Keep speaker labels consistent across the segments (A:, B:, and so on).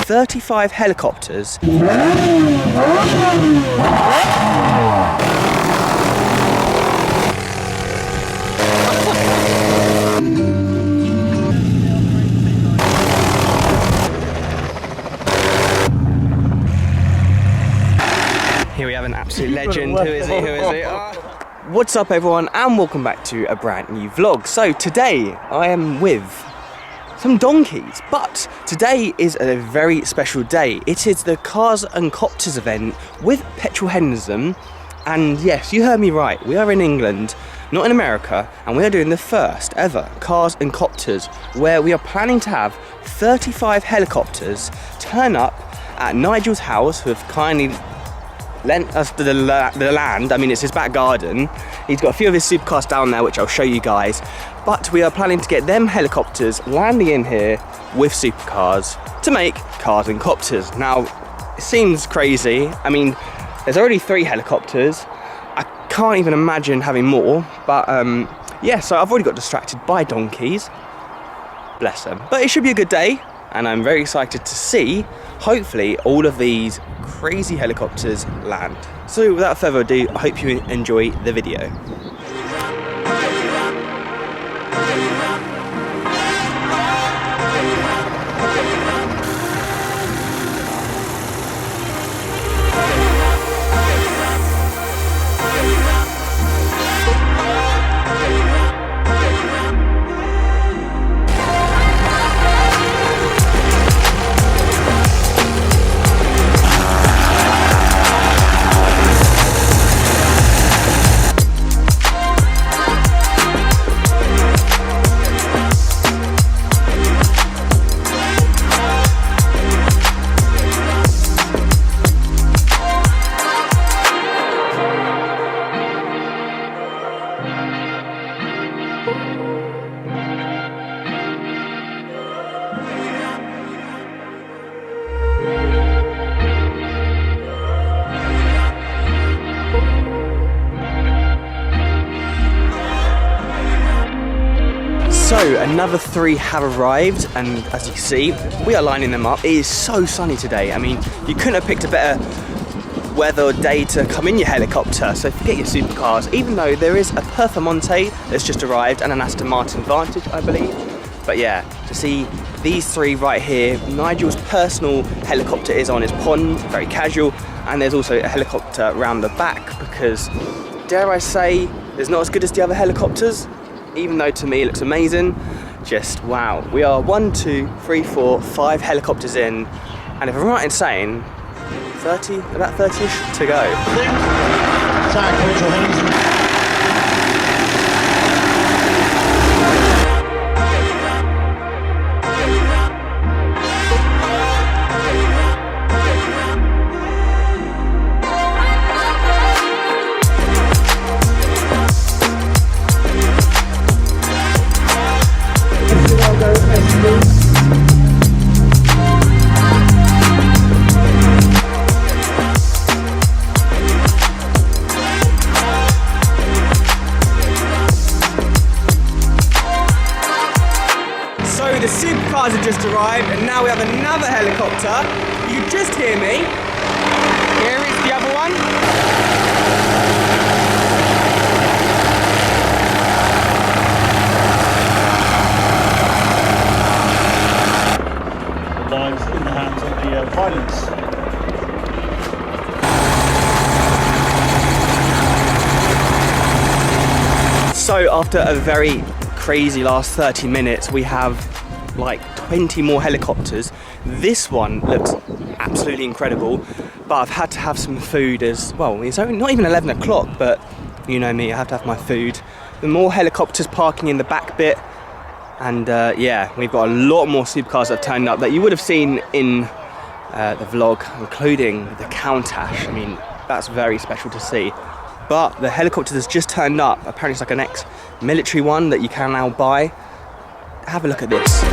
A: 35 helicopters. Here we have an absolute legend. Who is he? Who is he? Oh. What's up everyone, and welcome back to a brand new vlog. So today I am with some donkeys, but today is a very special day. It is the Cars and Copters event with Petrolheadonism, and yes, you heard me right, we are in England, not in America, and we are doing the first ever Cars and Copters, where we are planning to have 35 helicopters turn up at Nigel's house, who have kindly lent us the land. I mean, it's his back garden. He's got a few of his supercars down there, which I'll show you guys. But we are planning to get them helicopters landing in here with supercars to make Cars and Copters. Now, it seems crazy. I mean, there's already 3 helicopters. I can't even imagine having more. But yeah, so I've already got distracted by donkeys. Bless them. But it should be a good day, and I'm very excited to see, hopefully, all of these crazy helicopters land. So without further ado, I hope you enjoy the video. So another 3 have arrived, and as you can see, we are lining them up. It is so sunny today. I mean, you couldn't have picked a better weather day to come in your helicopter, so forget your supercars, even though there is a Performante that's just arrived and an Aston Martin Vantage, I believe. But yeah, to see these 3 right here, Nigel's personal helicopter is on his pond, very casual, and there's also a helicopter around the back because, dare I say, it's not as good as the other helicopters, even though to me it looks amazing. Just wow. We are 1, 2, 3, 4, 5 helicopters in, and if I'm right in saying, about 30-ish to go. The supercars have just arrived, and now we have another helicopter. You can just hear me. Here is the other one.
B: Lives in the hands of the pilots.
A: So after a very crazy last 30 minutes, we have like 20 more helicopters. This one looks absolutely incredible, but I've had to have some food as well. It's only not even 11 o'clock, but you know me, I have to have my food. The more helicopters parking in the back bit, and yeah, we've got a lot more supercars that have turned up that you would have seen in the vlog, including the Countach. I mean, that's very special to see. But the helicopter that's just turned up, apparently it's like an ex-military one that you can now buy. Have a look at this.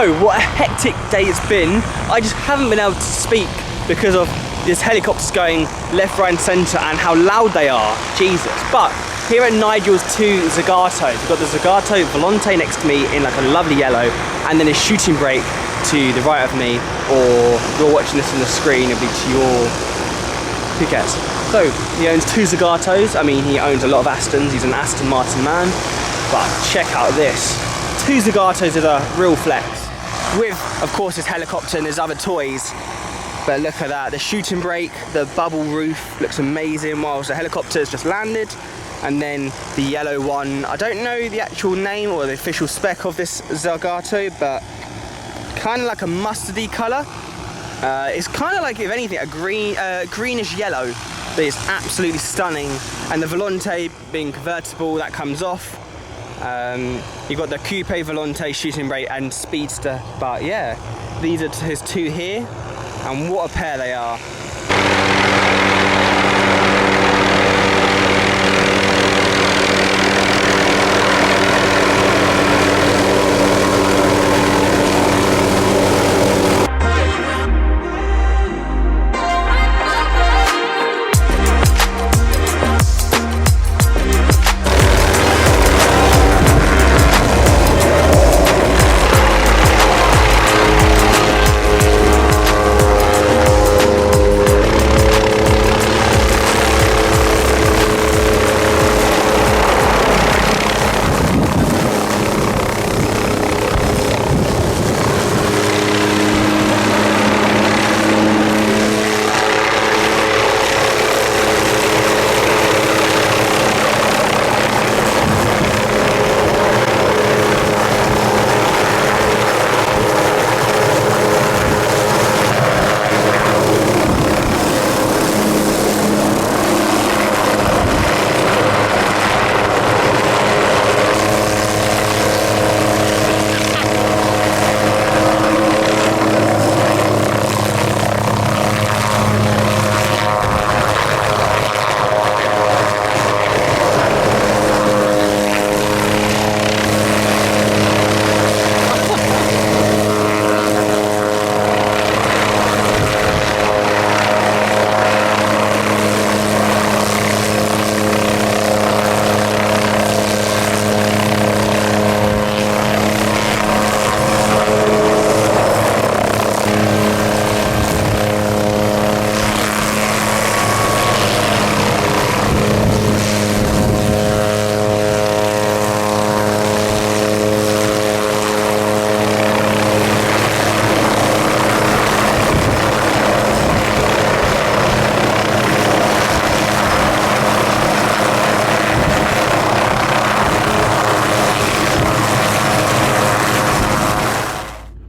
A: So, what a hectic day it's been. I just haven't been able to speak because of this helicopters going left, right and centre and how loud they are. Jesus. But here at Nigel's two Zagatos, we've got the Zagato Volante next to me in like a lovely yellow, and then a shooting brake to the right of me, or if you're watching this on the screen, it'll be to your... who cares? So, he owns two Zagatos. I mean, he owns a lot of Astons. He's an Aston Martin man. But check out this. Two Zagatos is a real flex. With, of course, his helicopter and his other toys. But look at that. The shooting brake, the bubble roof looks amazing whilst the helicopter's just landed. And then the yellow one. I don't know the actual name or the official spec of this Zagato, but kind of like a mustardy colour. It's kind of like, if anything, a greenish yellow, but it's absolutely stunning. And the Volante being convertible, that comes off. You've got the Coupe Volante shooting brake and Speedster, but yeah, these are his two here, and what a pair they are.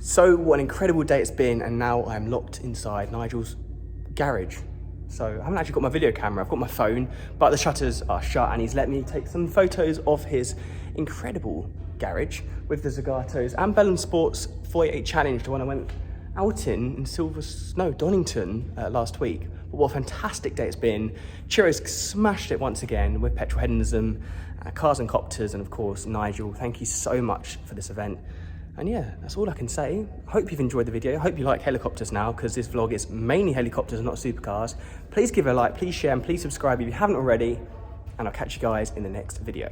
A: So what an incredible day it's been, and now I'm locked inside Nigel's garage. So I haven't actually got my video camera, I've got my phone, but the shutters are shut and he's let me take some photos of his incredible garage with the Zagatos and Bell & Sports 48 Challenge, the one I went out in Donington last week. But what a fantastic day it's been. Ciro's smashed it once again with Petrolheadonism, Cars and Copters, and of course Nigel. Thank you so much for this event. And yeah, that's all I can say. I hope you've enjoyed the video. I hope you like helicopters now, because this vlog is mainly helicopters and not supercars. Please give it a like, please share, and please subscribe if you haven't already. And I'll catch you guys in the next video.